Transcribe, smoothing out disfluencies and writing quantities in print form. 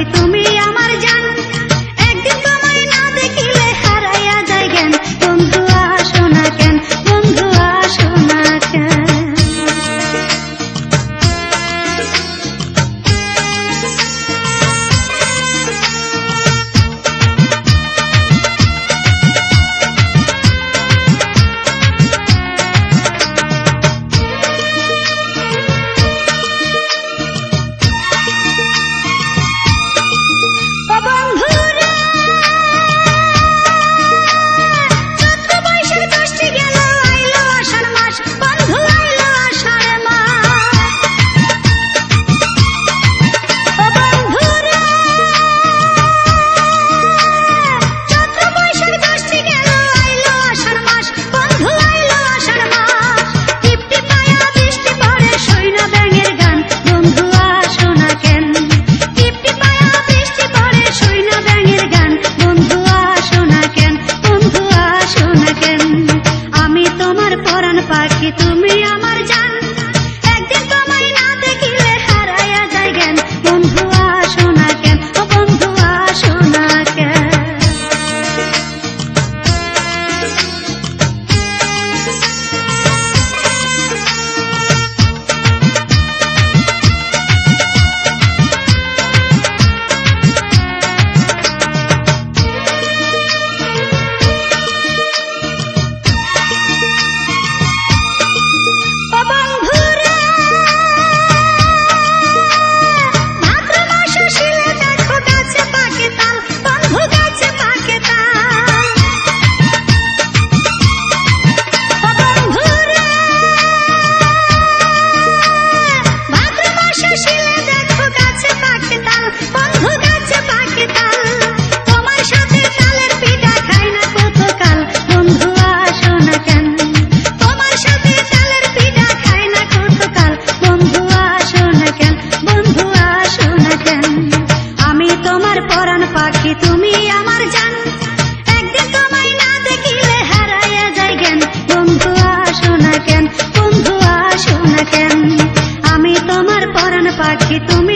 পাখি তুমি আমার জান, একদিন তোমায় না দেখিলে হারাইয়া যায় জ্ঞান। বন্ধু আসো না কেন, বন্ধু আসো না কেন। পাখি তুমি আমার জান, একদিন তোমায় না দেখিলে হারাইয়া যায় জ্ঞান। বন্ধু আসো না কেন, ও বন্ধু আসো না কেন। পাখি তুমি আমার জান, একদিন তোমায় না দেখিলে হারাইয়া যায় জ্ঞান। বন্ধু আসো না কেন, বন্ধু আসো না কেন। আমি তোমার পরাণ পাখি তুমি